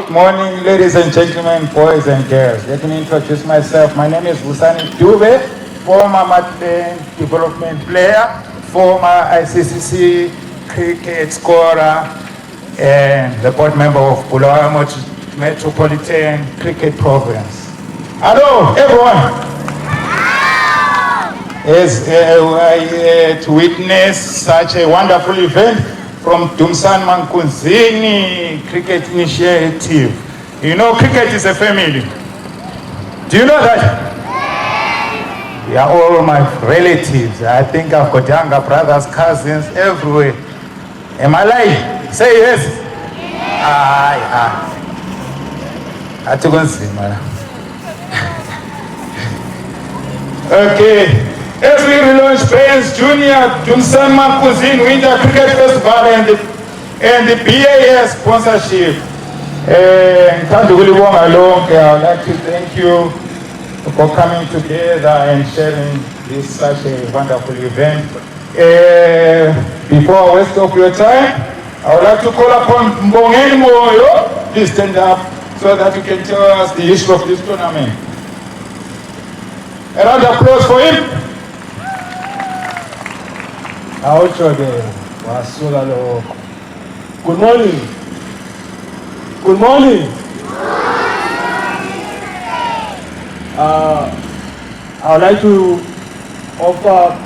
Good morning, ladies and gentlemen, boys and girls. Let me introduce myself. My name is Dumisani Dube, former Matlen development player, former ICCC cricket scorer, and the board member of Bulawayo Metropolitan Cricket Province. Hello, everyone. As to witness such a wonderful event from Dumisani Mankunzini Cricket Initiative. You know, cricket is a family. Do you know that? They are all my relatives. I think I've got younger brothers, cousins everywhere. Am I lying? Say yes. Okay. As we relaunch Baines Junior Dumisani Mankunzini Winter Cricket Festival and the BAS sponsorship, I would like to thank you for coming together and sharing this such a wonderful event. Before I waste of your time, I would like to call upon Mbongeni Moyo. Please stand up so that you can tell us the history of this tournament. A round of applause for him. Good morning. Good morning. I would like to offer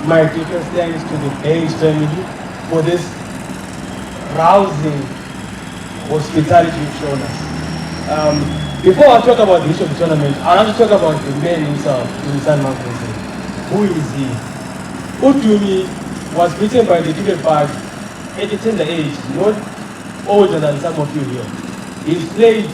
my deepest thanks to the Baines family for this rousing hospitality you've shown us. Before I talk about the issue of the tournament, I want to talk about the man himself, Dumisani Mankunzini. Who is he? Udumi was beaten by the cricket bag at a tender age, not older than some of you here. He's played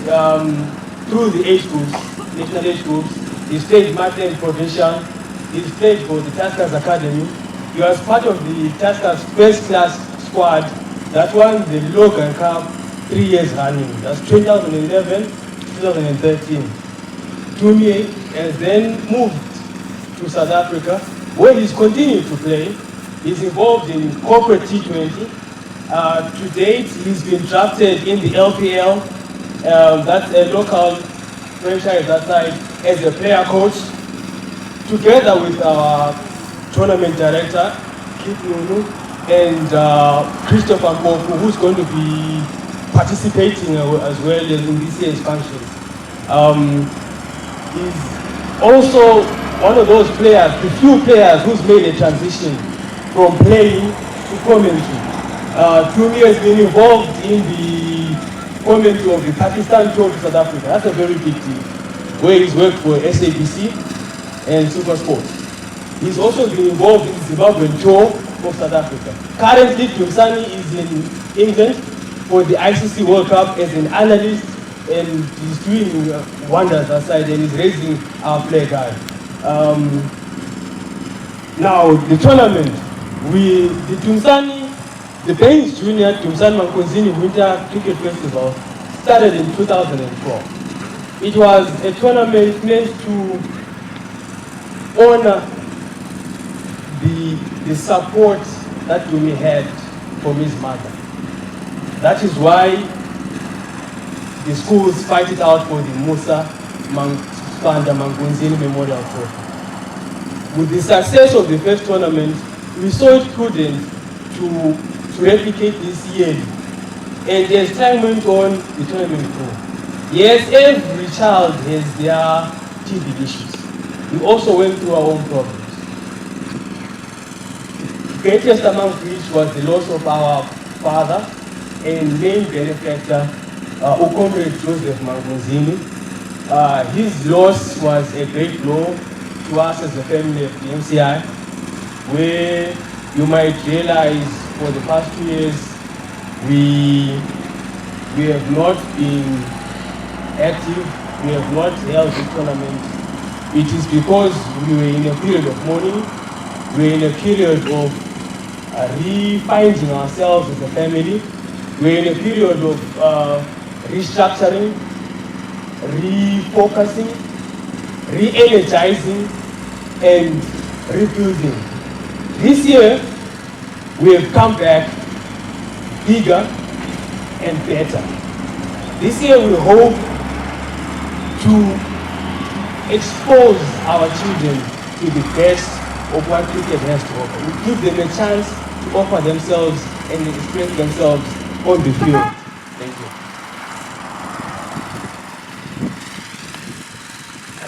through the age groups, national age groups. He's played Martin Provincial. He's played for the Tuskers Academy. He was part of the Tuskers first class squad that won the Logan Cup 3 years running. That's 2011, 2013. Dumi has then moved to South Africa, where he's continued to play. He's involved in corporate T20. To date, he's been drafted in the LPL, that's a local franchise that side, as a player coach, together with our tournament director, Kit Nunu, and Christopher Mbofu, who's going to be participating as well in this year's functions. He's also one of those players, the few players who's made a transition from playing to commentary. Dumi has been involved in the commentary of the Pakistan tour to South Africa. That's a very big deal, where he's worked for SABC and Supersport. He's also been involved in the Zimbabwean tour of South Africa. Currently, Dumisani is in England for the ICC World Cup as an analyst, and he's doing wonders aside, and he's raising our flag high. Now, the tournament, the Baines Junior Dumisani Mankunzini Winter Cricket Festival started in 2012. It was a tournament meant to honor the support that Dumi had from his mother. That is why the schools fight it out for the Musa Spanda Mankunzini Memorial Trophy. With the success of the first tournament, we saw it prudent to replicate this yearly. And as time went on, the tournament grew. Yes, every child has their TV issues. We also went through our own problems. Greatest among which was the loss of our father and main benefactor, Comrade Joseph Mankunzini. His loss was a great blow to us as a family of DMCI, where you might realize for the past 2 years we have not been active, we have not held the tournament. It is because we were in a period of mourning, we were in a period of refinding ourselves as a family, we were in a period of restructuring, refocusing, re-energizing, and rebuilding. This year, we have come back bigger and better. This year we hope to expose our children to the best of what cricket has to offer. We give them a chance to offer themselves and express themselves on the field. Thank you.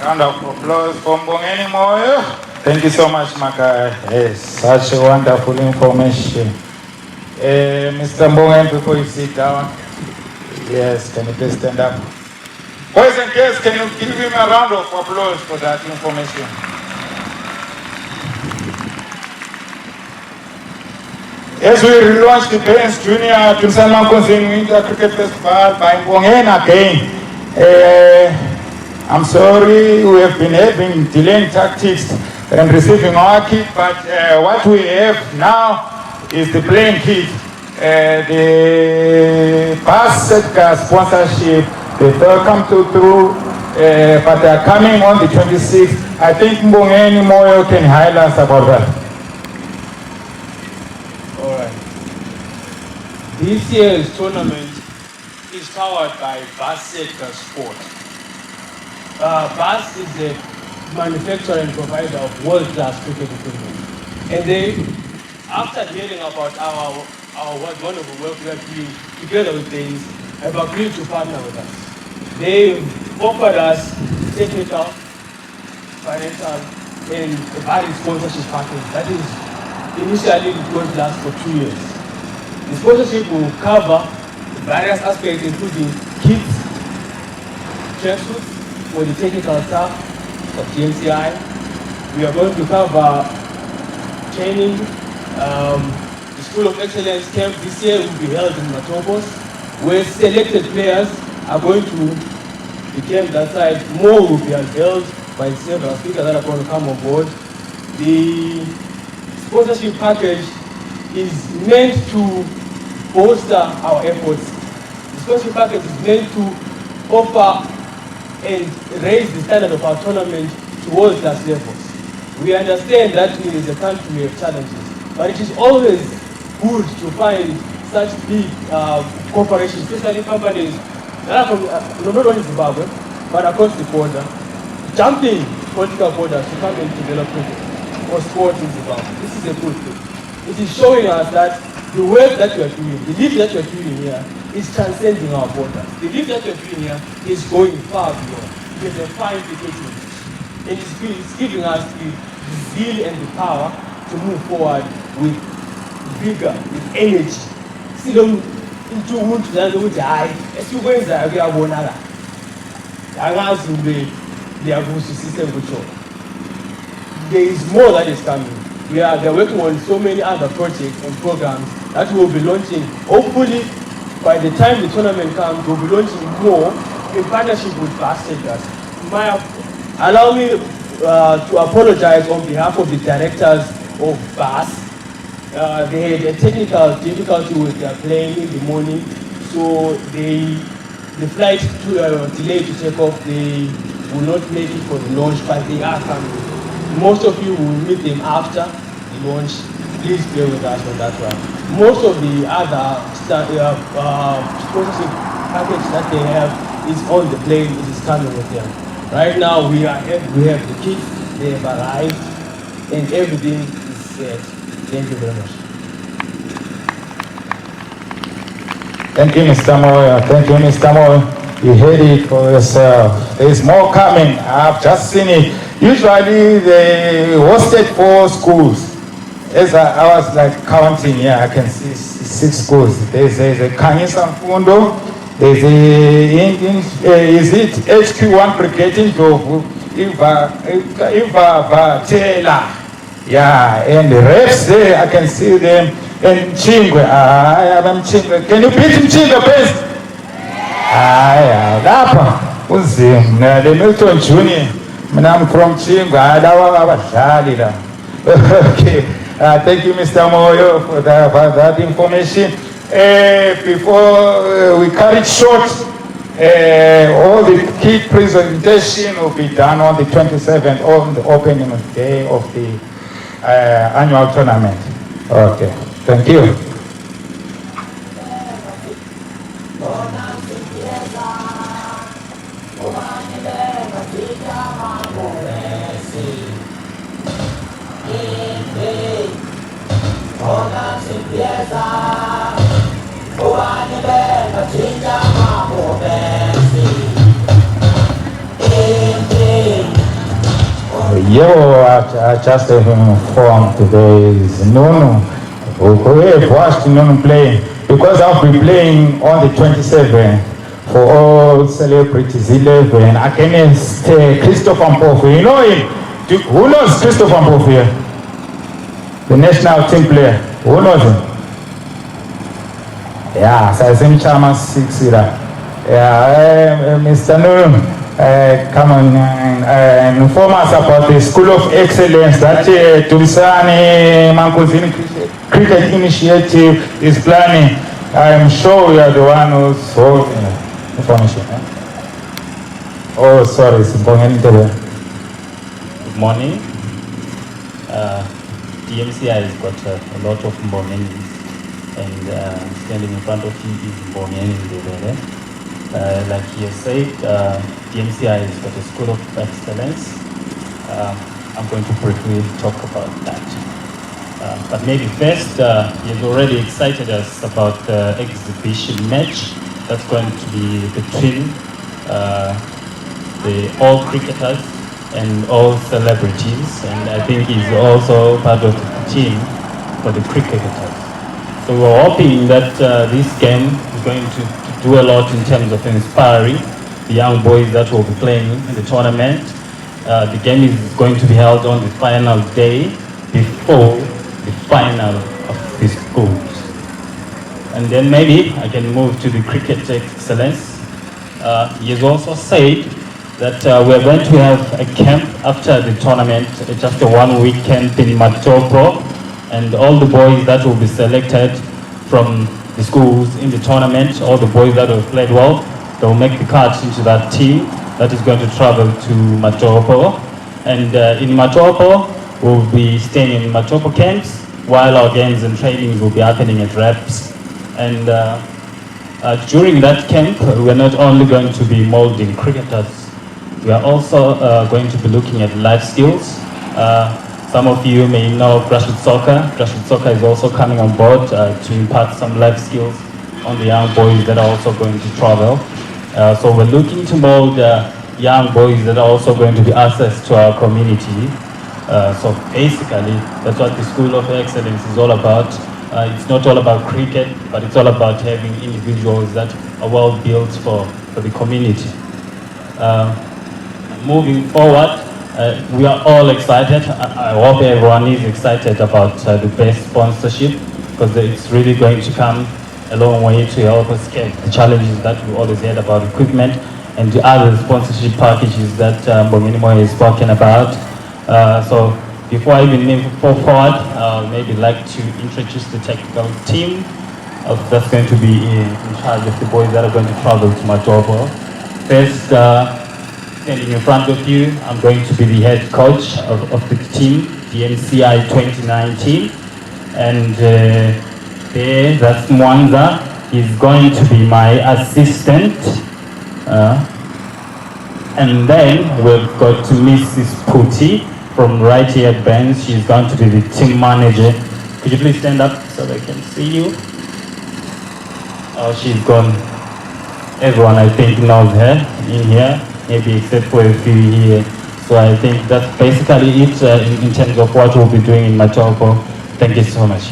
A round of applause for Mbongeni Moyo. Thank you so much, Maka. Yes, such a wonderful information. Mr. Mbongeni, before you sit down, yes, can you please stand up? Boys and girls, can you give him a round of applause for that information? As we relaunch the Baines Junior Dumisani Mankunzini Winter Cricket Festival by Mbongeni again, I'm sorry we have been having delaying tactics and receiving our kit, but what we have now is the playing kit. The Bus Sector sponsorship, they will come through, but they are coming on the 26th. I think Mbongeni Moyo can highlight us about that. All right. This year's tournament is powered by Bus Sector Sport. Bus is a manufacturer and provider of world-class cricket equipment. And they, after hearing about our wonderful work we are doing together with Baines, have agreed to partner with us. They offered us technical, financial, and a varied sponsorship package. That is, initially it will last for 2 years. The sponsorship will cover various aspects including kits, tracksuits for the technical staff of DMCI. We are going to cover training. The School of Excellence camp this year will be held in Matopos, where selected players are going to the camp that side. More will be unveiled by several speakers that are going to come on board. The sponsorship package is meant to bolster our efforts. The sponsorship package is meant to offer and raise the standard of our tournament to world-class levels. We understand that we as a country we have challenges, but it is always good to find such big corporations, especially companies that are from not only Zimbabwe, but across the border, jumping political borders to come and develop cricket or sport in Zimbabwe. This is a good thing. It is showing us that the work that we are doing, the league that we are doing here, is transcending our borders. The league that we are doing here is going far beyond. It is a fine engagement. And it's giving us the zeal and the power to move forward with vigor, with energy. See them into wood and wood high. As you go inside, we are one another. They are going to system control. There is more that is coming. They are working on so many other projects and programs that we will be launching. Hopefully, by the time the tournament comes, we'll be launching more in partnership with Bus Sectors. Allow me to apologize on behalf of the directors of Bus. They had a technical difficulty with their plane in the morning, so the flight delayed to take off. They will not make it for the launch, but they are coming. Most of you will meet them after the launch. Please bear with us on that one. Most of the other sponsorship package that they have is on the plane. It is coming with them. Right now we have the kits. They have arrived, and everything is set. Thank you very much. Thank you, Mr. Moyo. Thank you, Mr. Moyo. You heard it for yourself. There is more coming. I've just seen it. Usually they hosted 4 schools. As I was like counting here, I can see 6 schools. There's a Kanyisa Mfundo, there's is it HQ1 Brigade in Jovu, Iva Vatela. Yeah, and the refs there, I can see them. And Chingwe, I'm Chingwe. Can you beat him, Chingwe, please? Yeah, Lapa, Uzim, the Milton Junior. I'm from Chingwe, okay. Thank you, Mr. Moyo, for that information. Before we cut it short, all the key presentation will be done on the 27th, on the opening day of the annual tournament. Okay, thank you. Yo, I just informed today is Nuno. We have watched Nuno play because I'll be playing on the 27th for all celebrities 11 against Christopher Mpofu. You know him? Who knows Christopher Mpofu here? The national team player. Who knows him? Yeah, so I think Chama 6 here. Yeah, Mr. Nuno. Come on and inform us about the School of Excellence that Dumisani Mankunzini Cricket Initiative is planning. I'm sure you are the one who's holding information. Oh, sorry, it's important. Good morning. DMCI has got a lot of Mbongenis, and standing in front of you is Mbongeni. Like he has said, DMCI has got a School of Excellence. I'm going to briefly talk about that. But maybe first, you've already excited us about the exhibition match that's going to be between the all cricketers and all celebrities, and I think he's also part of the team for the cricketers. So we're hoping that this game is going to do a lot in terms of inspiring the young boys that will be playing in the tournament. The game is going to be held on the final day before the final of the schools. And then maybe I can move to the cricket excellence. He has also said that we're going to have a camp after the tournament, just a 1 week camp in Matopo, and all the boys that will be selected from the schools in the tournament, all the boys that have played well, they will make the cut into that team that is going to travel to Matopo. And in Matopo, we'll be staying in Matopo camps while our games and trainings will be happening at reps. And during that camp, we're not only going to be molding cricketers, we are also going to be looking at life skills. Some of you may know grassroots soccer. Grassroots soccer is also coming on board to impart some life skills on the young boys that are also going to travel. So we're looking to mold young boys that are also going to be assets to our community. So basically, that's what the School of Excellence is all about. It's not all about cricket, but it's all about having individuals that are well built for the community. Moving forward, we are all excited. I hope everyone is excited about the best sponsorship, because it's really going to come a long way to help us get the challenges that we always had about equipment and the other sponsorship packages that Mbongenimo has spoken about. So before I even move forward, maybe like to introduce the technical team that's going to be in charge of the boys that are going to travel to Matopo. First, standing in front of you, I'm going to be the head coach of the team, DMCI 2019. And there, that's Mwanza. He's going to be my assistant. And then we've got Mrs. Puti from right here at Baines. She's going to be the team manager. Could you please stand up so they can see you? Oh, she's gone. Everyone, I think, knows her in here, maybe except for a few here. So I think that's basically it in terms of what we'll be doing in Matopo. Thank you so much.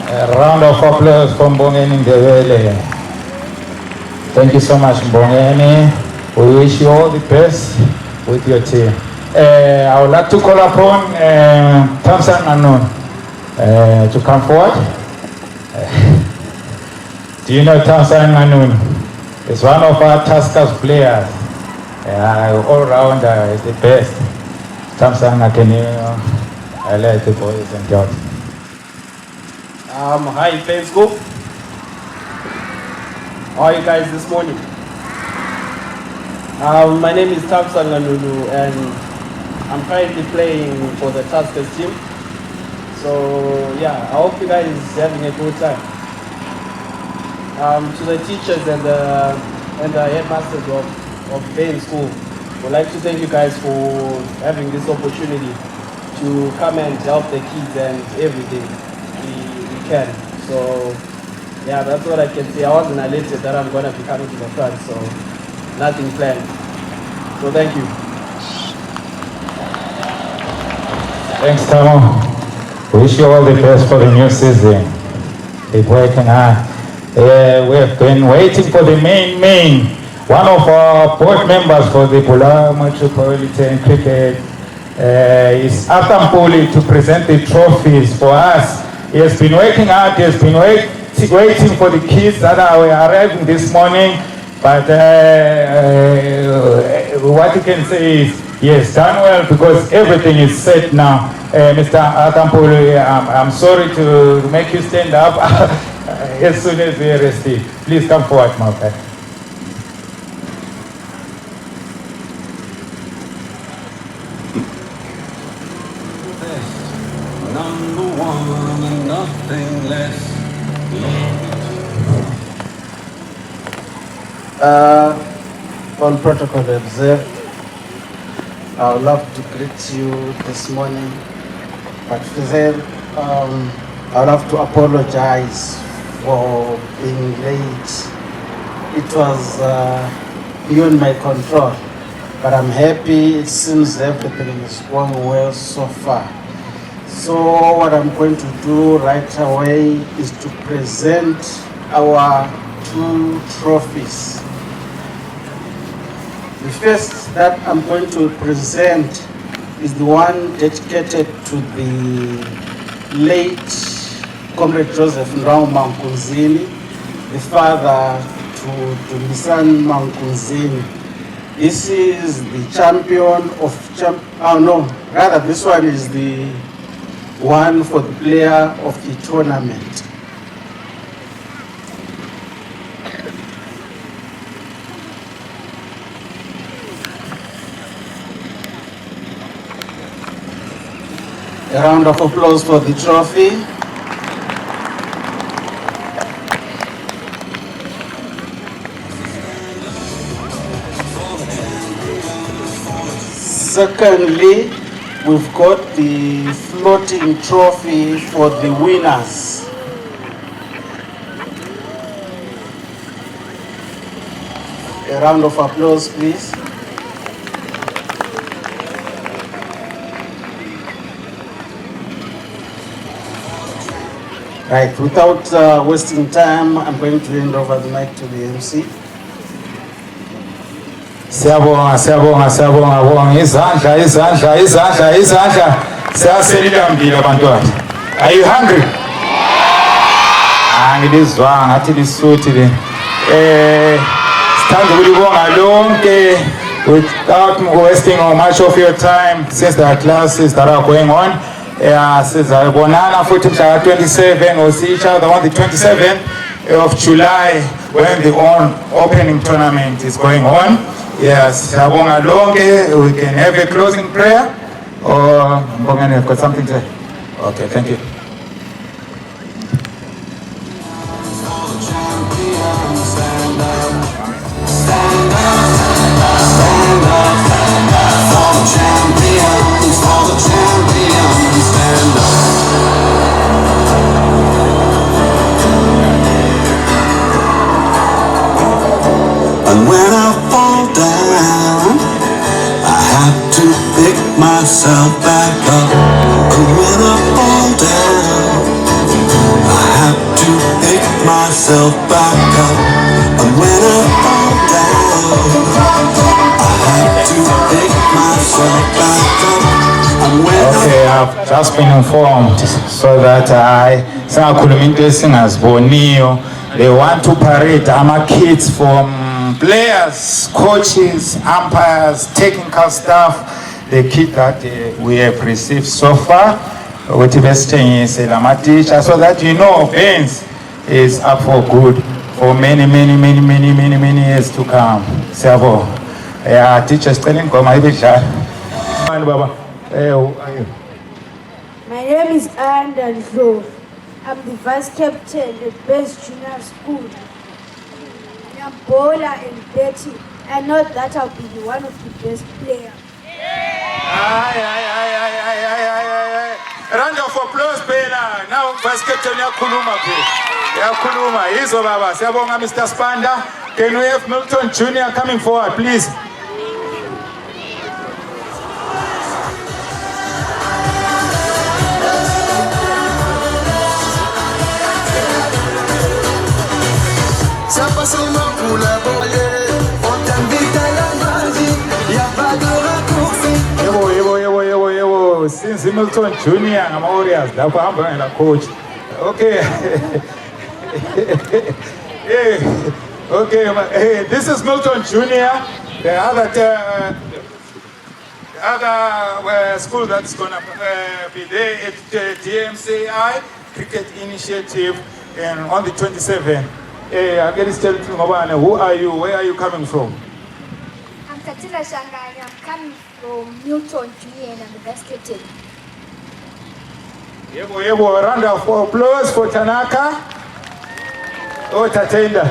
A round of applause for Mbongeni Ndebele. Thank you so much, Mbongeni. We wish you all the best with your team. I would like to call upon Thompson Nanun to come forward. Do you know Thompson Nanun? He's one of our Tuskers players. All rounder is the best. Thompson, can you highlight the boys and girls? Hi, Baines School. How are you guys this morning? My name is Thompson Nanunu, and I'm currently playing for the Tuskers team. So yeah, I hope you guys are having a good time. To the teachers and the headmasters of Baines School, we'd like to thank you guys for having this opportunity to come and help the kids and everything we can. So yeah, that's what I can say. I wasn't elated that I'm going to be coming to the front, so nothing planned. So thank you. Thanks, Tamo. Wish you all the best for the new season. Keep working hard. We have been waiting for the main. One of our board members for the Bulawayo Metropolitan Cricket is Atampuli to present the trophies for us. He has been working hard. He has been waiting for the kids that were arriving this morning. But what you can say is he has done well because everything is set now. Mr. Atampuli, I'm sorry to make you stand up as soon as we are resting. Please come forward, my friend. Number one and nothing less. All protocol observed. I would love to greet you this morning, but then I would love to apologize for being late. It was beyond my control, but I'm happy. It seems everything is going well so far. So what I'm going to do right away is to present our 2 trophies. The first that I'm going to present is the one dedicated to the late Comrade Joseph Mankunzini, the father to Dumisani Mankunzini. This is the champion of this one is the one for the player of the tournament. A round of applause for the trophy. Secondly, we've got the floating trophy for the winners. A round of applause, please. Right, without wasting time, I'm going to hand over the mic to the MC. Siyabonga. Izandla. Siyaselilambile abantwana. Are you hungry? Ngilizwa ngathi lisuthi le. Sithanda ukulibonga lonke without wasting much of your time since there are classes that are going on. Sizabonana futhi mhla 27 we'll see each other on the 27th of July when the opening tournament is going on. Yes, siyabonga lonke. We can have a closing prayer or Mbongani have got something to say? Okay, thank you. And when I fall down, I have to pick myself back up. And when I fall down, I have to pick myself back up. And when I fall down, I have to pick myself back up. And when Okay, I've just been informed so that they want to parade our kids from players, coaches, umpires, technical staff, the kit that we have received so far with investing is teacher, so that Baines is up for good for many years to come. So, teachers telling Baba. Who are you? My name is Andal Zhou. I'm the vice captain at Baines Junior School. I'm bowler and batting. I know that I'll be one of the best players. Round of applause, Bela. Now, Vice Captain Yakuluma. Yakuluma. Izo Baba. Siyabonga, Mr. Spanda. Can we have Milton Junior coming forward, please? Since Milton Junior, I'm Warriors. That's why I'm going to coach. Okay. Okay. This is Milton Junior. The other school that's going to be there at the DMCI Cricket Initiative and on the 27th. I'm going to tell you, who are you? Where are you coming from? I'm Tatila Shangai. I'm coming from Milton Junior and I'm the best captain. Yebo, a round of applause for Tanaka. Oh, Tatenda.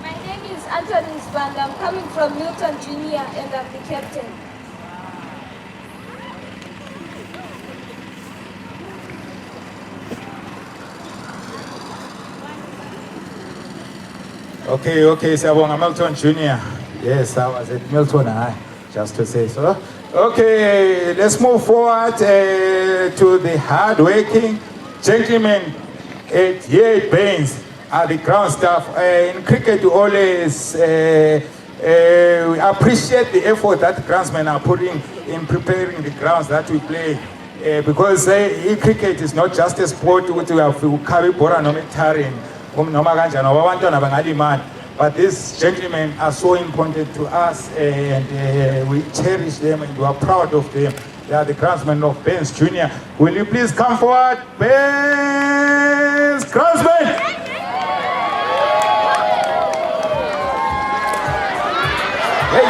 My name is Anthony Spanda. I'm coming from Milton Junior and I'm the captain. Okay, Sabonga Milton Junior. Yes, I was at Milton High, just to say so. Okay, let's move forward to the hard-working gentlemen here at Baines, the ground staff. In cricket, we always appreciate the effort that groundsmen are putting in preparing the grounds that we play. Because cricket is not just a sport which we have to carry bora no metarin. But these gentlemen are so important to us and we cherish them and we are proud of them. They are the groundsmen of Baines Junior. Will you please come forward? Baines groundsmen! Hey.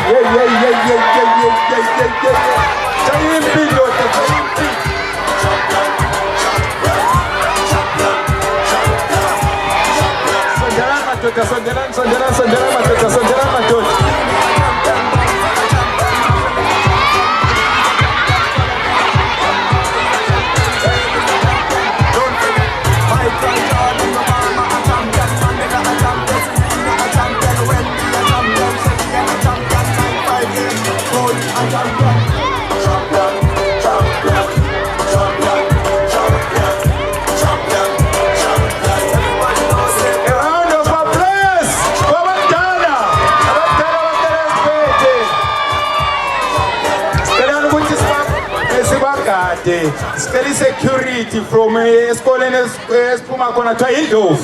Scary security from Eskolene Spuma Konata Indov.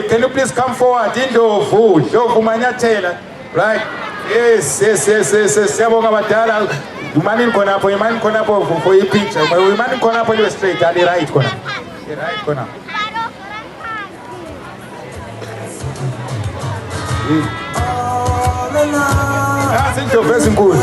Can you please come forward? Indov Manyatela. Right? Yes. Sabonga Batala. Human Konapo for your picture. Human Konapo straight at the right corner. The right corner. I think you're very good.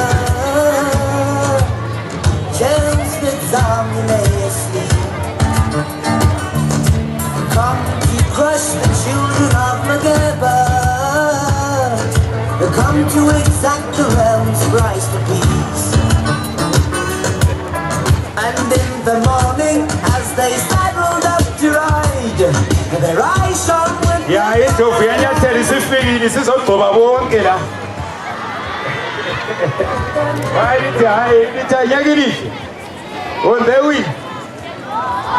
Come to crush the children of Mageba. Come to exact the realm's price for peace. And in the morning, as they saddled up to ride, their eyes shone with this is all on the way.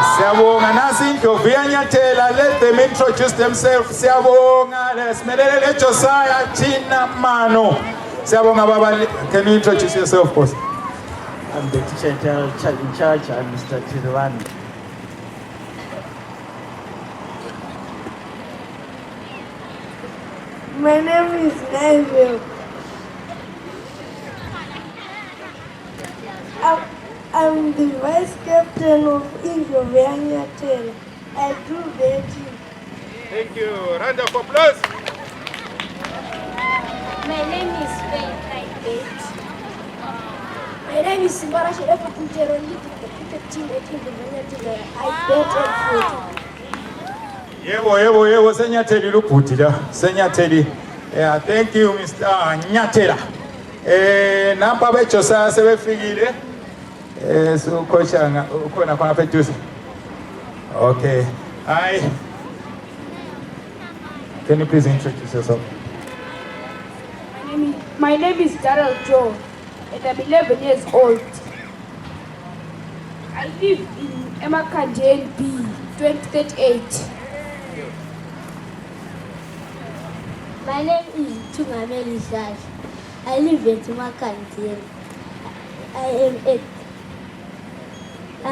Siabonga nasinto Vianyatela, let them introduce themselves. Siabonga, let Josiah China Mano. Siabonga Baba, can you introduce yourself, boss? I'm the teacher in charge. I'm Mr. Tirwani. My name is Neville. I'm the vice captain of Inglovania Taylor. I do betting. Thank you. Round of applause. My name is Faith. I bet. My name is Simbara Sherefa Kuntero, leading the cricket team at Inglovania Taylor. I bet and Yebo, Senyateli Luputida. Senyateli. Thank you, Mr. Nyatela. Napa Bechosa Seve Figile. So coach ukhona khona apha eduze. Okay. Hi. Can you please introduce yourself? My name is Darrell Joe, and I'm 11 years old. I live in Emakandeni B, 2038. My name is Tungameli Shash. I live in Emakandeni. I am 8. I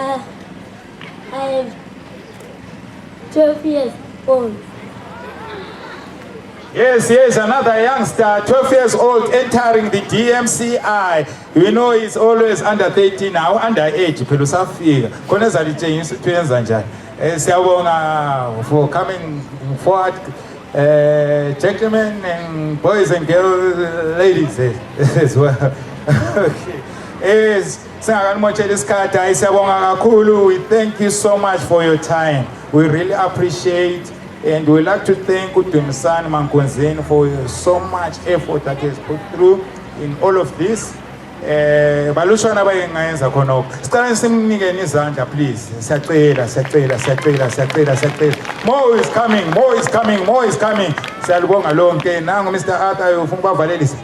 am 12 years old. Yes, another youngster, 12 years old, entering the DMCI. You know, he's always under 13 now, under age. Siyabonga for coming forward, gentlemen and boys and girls, ladies as well. Yes, we thank you so much for your time. We really appreciate. And we'd like to thank Dumisani Mankunzini for so much effort that he has put through in all of this. Balushwana bayengayenza khona. Sicela simnikeni izandla please. Siyacela. More is coming. Siyalibonga lonke. Nangu Mr. Arthur ufuna bavalelisa.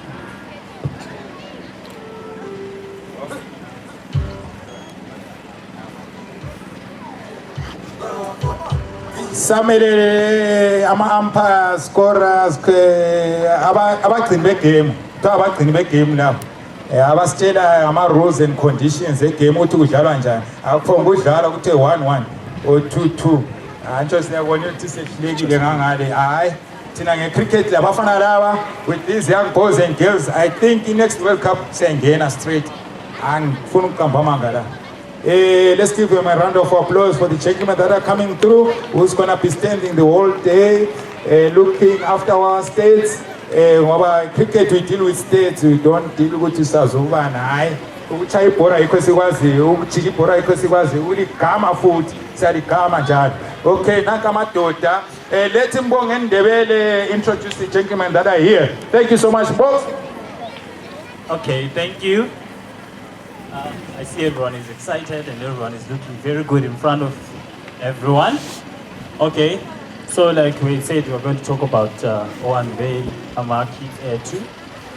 Samele ama-umpires, scorers, abagcini begame now. Abasitshela ama-rules and conditions egame ukuthi kudlalwa njani. Akuphonga udlala ukuthi 1-1 or 2-2. Antsho siyabona ukuthi sehlulekile ngangale. Hayi, thina nge-cricket labafana laba with these young boys and girls, I think in next World Cup siyangena straight. Angifuna ukuqamba amanga la. Let's give them a round of applause for the gentlemen that are coming through, who's going to be standing the whole day, looking after our states. Cricket, we deal with states, we don't deal with Sazovana. Okay, Nakama Tota. Let him go and introduce the gentlemen that are here. Thank you so much, both. Okay, thank you. I see everyone is excited and everyone is looking very good in front of everyone. Okay, so like we said, we're going to talk about Oanbe Amaki Air 2.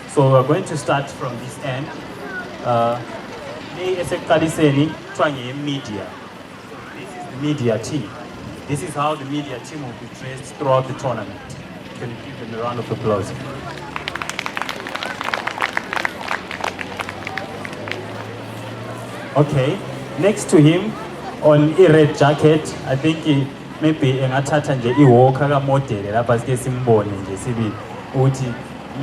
So we're going to start from this end. Media. This is the media team. This is how the media team will be dressed throughout the tournament. Can you give them a round of applause? Okay, next to him on a red jacket, I think he maybe engathatha nje iwalker kamodele lapha sike simbone nje sibi uthi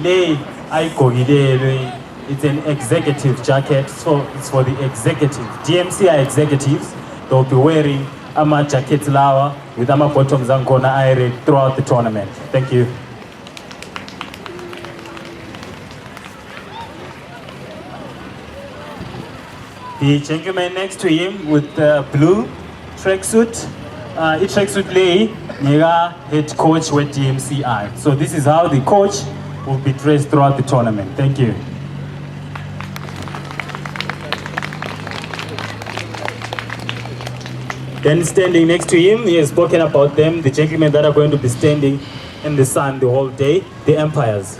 le ayigqokilelwe. It's an executive jacket, so it's for the executive DMCI executives. They'll be wearing ama jackets lawa with ama bottoms angkhona iron throughout the tournament. Thank you. The gentleman next to him with the blue tracksuit, tracksuit lay nega head coach with DMCI. So this is how the coach will be dressed throughout the tournament. Thank you. Then standing next to him, he has spoken about them, the gentlemen that are going to be standing in the sun the whole day, the umpires.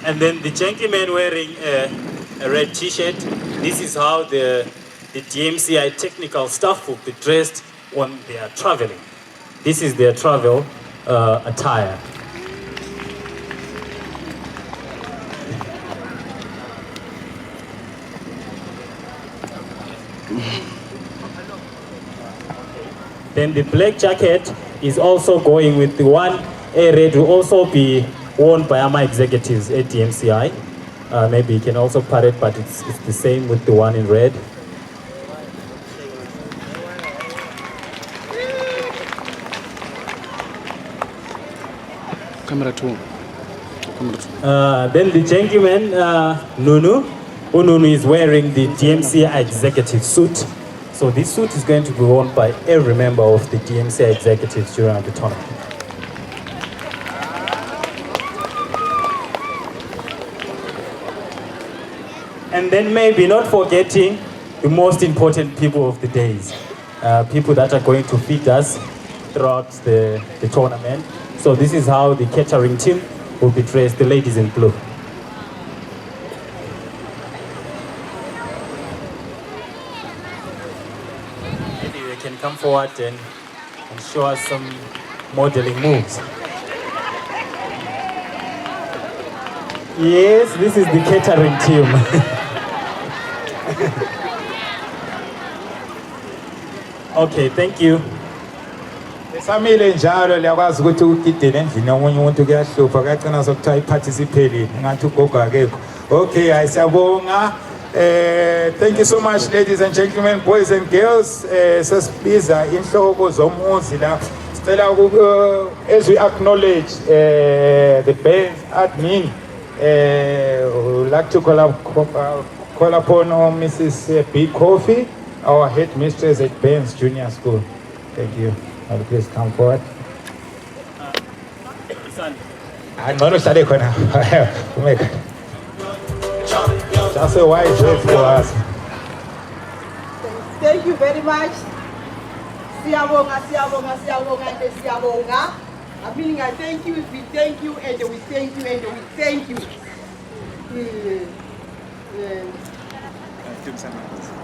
And then the gentleman wearing a red t-shirt, this is how the DMCI technical staff will be dressed when they are traveling. This is their travel attire. Then the black jacket is also going with the one red will also be worn by AMA executives at DMCI. Maybe you can also parade, but it's the same with the one in red. Camera 2. Then the gentleman, Nunu is wearing the DMCI executive suit. So this suit is going to be worn by every member of the DMCI executives during the tournament. And then maybe not forgetting the most important people of the days, people that are going to feed us throughout the tournament. So this is how the catering team will be dressed, the ladies in blue. Maybe they can come forward and show us some modeling moves. Yes, this is the catering team. Okay, thank you. Esamile njalo liyakwazi ukuthi ukidele endlini omunye umuntu kuyahlupha kagcina sokuthiwa iparticipate ngathi ugogo akekho. Okay, ayisiyabonga. Thank you so much, ladies and gentlemen, boys and girls. Sesibiza inhloko zomuzi la. Sicela as we acknowledge the Baines admin, we would like to call upon Mrs. B. Coffee, our headmistress at Baines Junior School. Thank you. Please come forward. I'm not going to just a wise word for us. Thank you very much. Siyabonga, siyabonga, siyabonga, and siyabonga. I mean, I thank you, we thank you, and we thank you, and we thank you.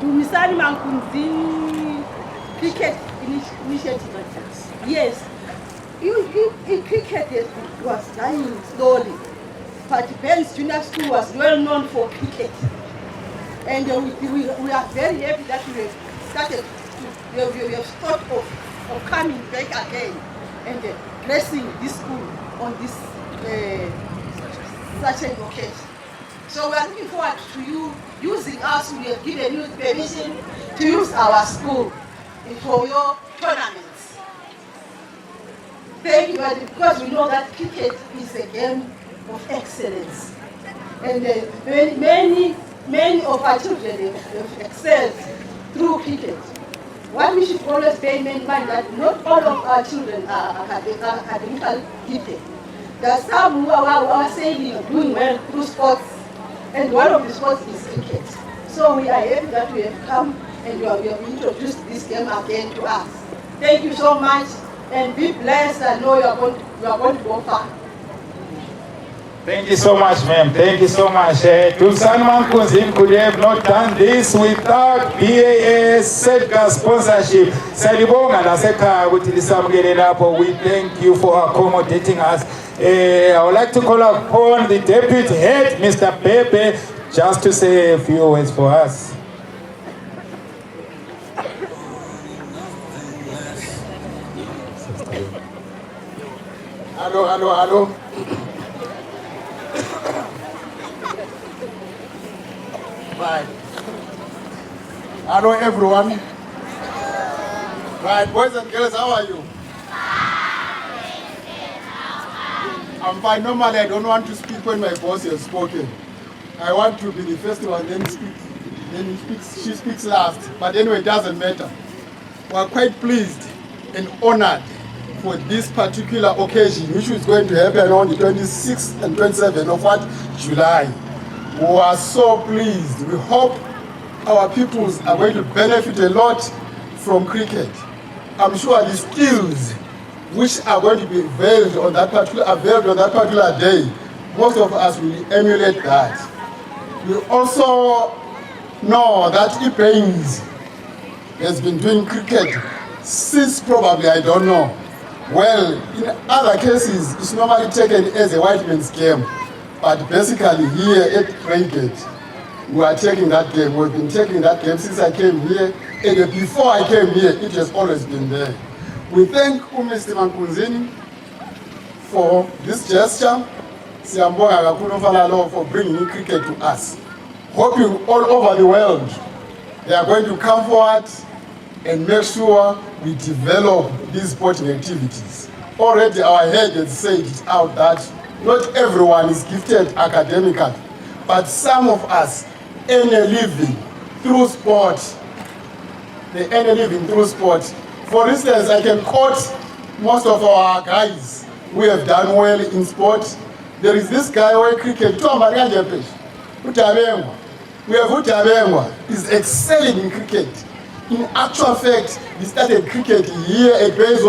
Dumisani Mankunzini cricket initiative. Yes, cricket was dying slowly, but Baines Junior School was well known for cricket. And we are very happy that we have started, we have thought of coming back again and blessing this school on this such an occasion. So we are looking forward to you using us. We have given you permission to use our school for your tournaments. Thank you, because we know that cricket is a game of excellence. And many of our children have excelled through cricket. What we should always bear in mind that not all of our children are academically gifted. There are some who are sailing, doing well through sports, and one of the sports is cricket. So we are happy that we have come and we have introduced this game again to us. Thank you so much, and be blessed. I know you are going to go far. Thank you so much, ma'am. Thank you so much. Dumisani Mankunzini could have not done this without BAS SEDGA sponsorship. Salibonga laseka ukuthi lisamukele lapho. We thank you for accommodating us. I would like to call upon the deputy head, Mr. Pepe, just to say a few words for us. Hello. Right. Hello, everyone. Right, boys and girls, how are you? I'm fine. Normally, I don't want to speak when my boss has spoken. I want to be the first one, then she speaks last. But anyway, it doesn't matter. We're quite pleased and honored for this particular occasion, which is going to happen on the 26th and 27th of July. We are so pleased. We hope our peoples are going to benefit a lot from cricket. I'm sure the skills which are going to be availed on that particular day, most of us will emulate that. We also know that Baines has been doing cricket since probably, I don't know. Well, in other cases, it's normally taken as a white man's game. But basically here at cricket, we are taking that game. We've been taking that game since I came here. And before I came here, it has always been there. We thank Mr. Mankunzini for this gesture. Siyambonga kakhulu Mfalalo for bringing cricket to us. Hoping all over the world, they are going to come forward and make sure we develop these sporting activities. Already our head has said it out that not everyone is gifted academically, but some of us earn a living through sport. They earn a living through sport. For instance, I can quote most of our guys who have done well in sport. There is this guy who cricket, We have Utabengwa is excelling in cricket. In actual fact, he started cricket here at Baines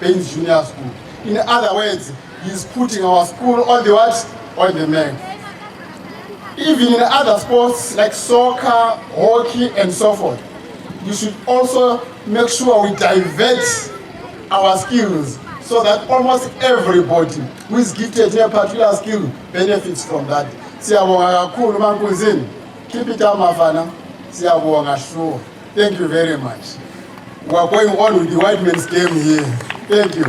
Baines Junior School. In other words, he's putting our school on the on the map. Even in other sports like soccer, hockey, and so forth, you should also make sure we divert our skills so that almost everybody who is gifted in a particular skill benefits from that. Siyabonga kakhulu Mankunzini. Keep it up, Mafana. Siyabonga sure. Thank you very much. We are going on with the white man's game here. Thank you.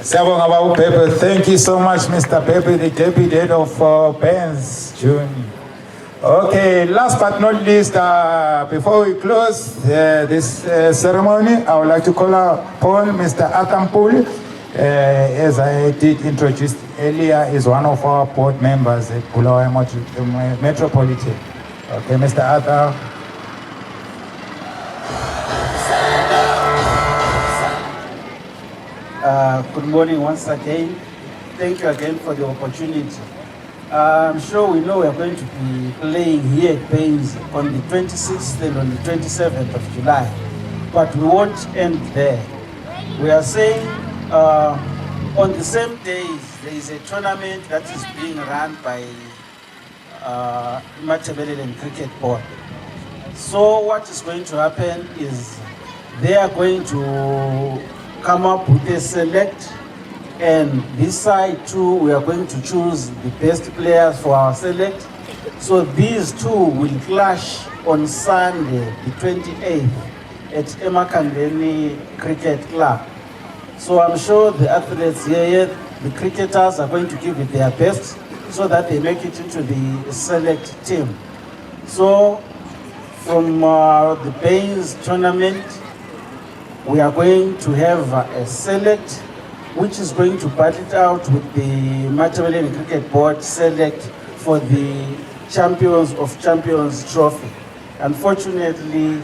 Siyabonga Babu Pepe. Thank you so much, Mr. Pepe, the deputy head of Baines Junior. Okay, last but not least, before we close this ceremony, I would like to call upon Mr. Atampul. As I did introduce earlier, is one of our board members at Bulawayo Metropolitan. Okay, Mr. Atta. Good morning once again. Thank you again for the opportunity. I'm sure we know we are going to be playing here at Baines on the 26th and on the 27th of July, but we won't end there. We are saying on the same days there is a tournament that is being run by Matabeleland Cricket Board. So what is going to happen is they are going to come up with a select, and this side too we are going to choose the best players for our select. So these two will clash on Sunday the 28th at Emakandeni Cricket Club. So I'm sure the athletes here, the cricketers are going to give it their best so that they make it into the select team. So from the Baines tournament, we are going to have a select which is going to battle it out with the Matabeleland Cricket Board select for the Champions of Champions trophy. Unfortunately,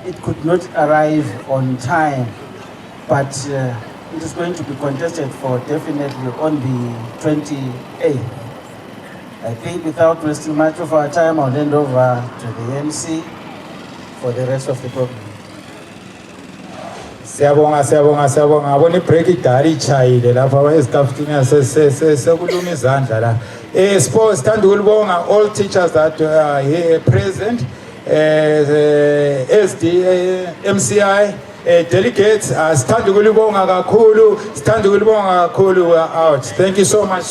it could not arrive on time, but it is going to be contested for definitely on the 28th. I think without wasting much of our time, I'll hand over to the MC for the rest of the program. Siyabonga. Abone break idari chayile lapha esikaftina sekulunga izandla la. Sports thanda ukulibonga all teachers that are here present, SD MCI delegates, sithanda ukulibonga kakhulu, we are out. Thank you so much.